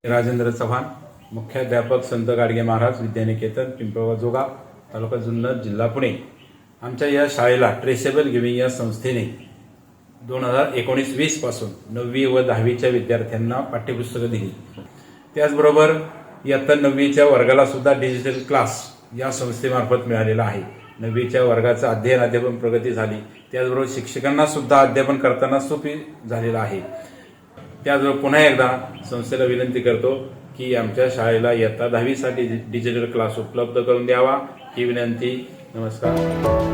राजेंद्र चव्हाण, मुख्याध्यापक संत गाडगे महाराज विद्यानिकेतन, पिंपळगाव जोगा, तालुका जुन्नर, जिल्हा पुणे। आमच्या या शाळेला ट्रेसेबल गिव्हिंग या संस्थेने 2019-20 पासून 9वी व 10वीच्या विद्यार्थ्यांना पाठ्यपुस्तकं दिली। त्याचबरोबर इयत्ता 9वीच्या वर्गाला सुद्धा डिजिटल क्लास या संस्थेमार्फत मिळालेला आहे। 9वीच्या वर्गाचं अध्ययन प्रगती झाली, त्याचबरोबर शिक्षकांना सुद्धा अध्यापन करताना सोपी झालेलं आहे। त्याचबरोबर पुन्हा एकदा संस्थेला विनंती करतो की आमच्या शाळेला इयत्ता 10वीसाठी डिजिटल क्लास उपलब्ध करून द्यावा ही विनंती। नमस्कार।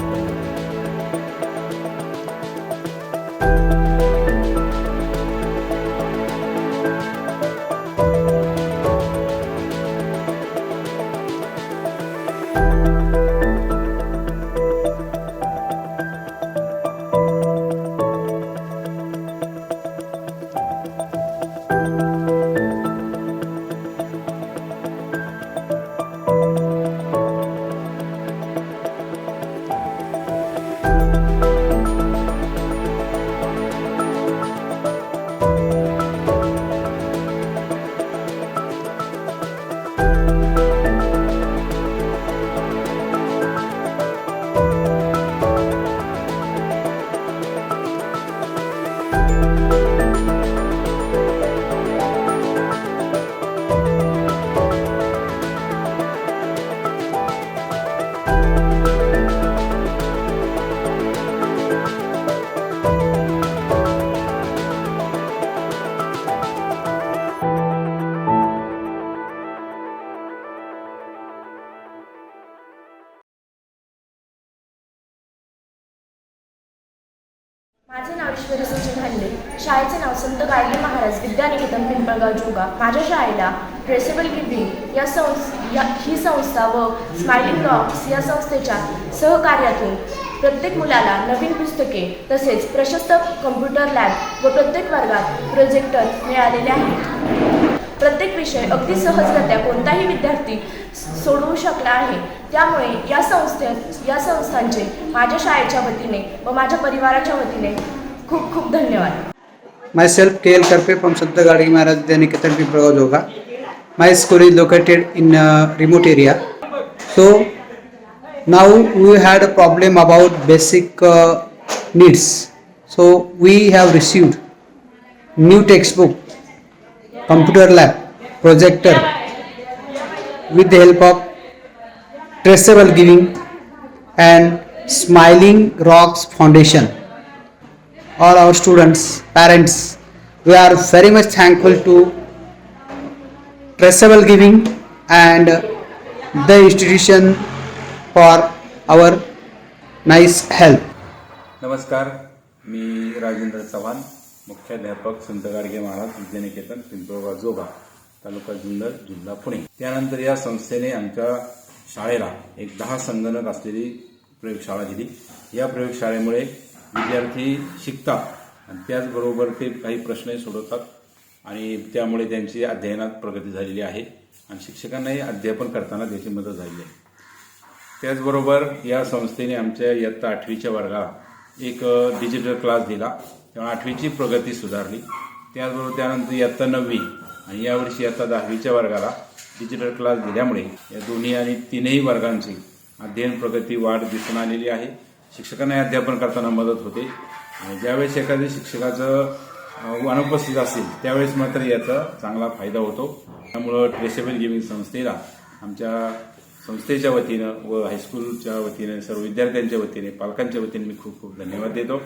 माझे नाव ईश्वरी सचिन हल्ले, शाळेचे नाव संत गाडगे महाराज विद्यानिकेतन, पिंपळगाव जोगा। माझ्या शाळेला ट्रेसेबल गिव्हिंग ही संस्था व स्माइलिंग रॉक्स या संस्थेच्या सहकार्यातून प्रत्येक मुलाला नवीन पुस्तके तसेच प्रशस्त कॉम्प्युटर लॅब व प्रत्येक वर्गात प्रोजेक्टर मिळालेले आहेत। प्रत्येक विषय अगदी सहजरित्या कोणताही विद्यार्थी सोडवू शकला आहे। त्यामुळे या संस्थांचे माझ्या शाळेच्या वतीने व माझ्या परिवाराच्या वतीने खूप खूप धन्यवाद। Myself KL Karpe from Sant Gadge Maharaj Vidyaniketan, Pimpalgaon Joga. My school is located in a remote area. So now we had a problem about basic needs. So we have received new textbook, computer lab, projector with the help of traceable giving and Smiling Rocks Foundation. All our students, parents, we are very much thankful to Traceable Giving and the institution for our nice help. नमस्कार, मी राजेंद्र चव्हाण, मुख्याध्यापक संत गाडगे महाराज विद्यानिकेतन, पिंपळगाव जोगा, तालुका जुन्नर, जिल्हा पुणे। त्यानंतर या संस्थेने आमच्या शाळेला एक 10 संगणक असलेली प्रयोगशाळा दिली। या प्रयोगशाळेमुळे विद्यार्थी शिकतात आणि त्याचबरोबर ते काही प्रश्नही सोडवतात आणि त्यामुळे त्यांची अध्ययनात प्रगती झालेली आहे आणि शिक्षकांनाही अध्यापन करताना त्याची मदत झालेली आहे। त्याचबरोबर या संस्थेने आमच्या इयत्ता 8वीच्या वर्गाला एक डिजिटल क्लास दिला, तेव्हा 8वीची प्रगती सुधारली। त्याचबरोबर त्यानंतर इयत्ता 9वी आणि यावर्षी इयत्ता 10वीच्या वर्गाला डिजिटल क्लास दिल्यामुळे या दोन्ही आणि तीनही वर्गांची अध्ययन प्रगती वाढ दिसून आलेली आहे। शिक्षकांना अध्यापन करताना मदत होते आणि ज्यावेळेस एखाद्या शिक्षकाचं अनुपस्थित असेल त्यावेळेस मात्र याचा चांगला फायदा होतो। त्यामुळं ट्रेसेबल गिव्हिंग संस्थेला आमच्या संस्थेच्या वतीनं व हायस्कूलच्या वतीने सर्व विद्यार्थ्यांच्या वतीने पालकांच्या वतीने मी खूप खूप धन्यवाद देतो।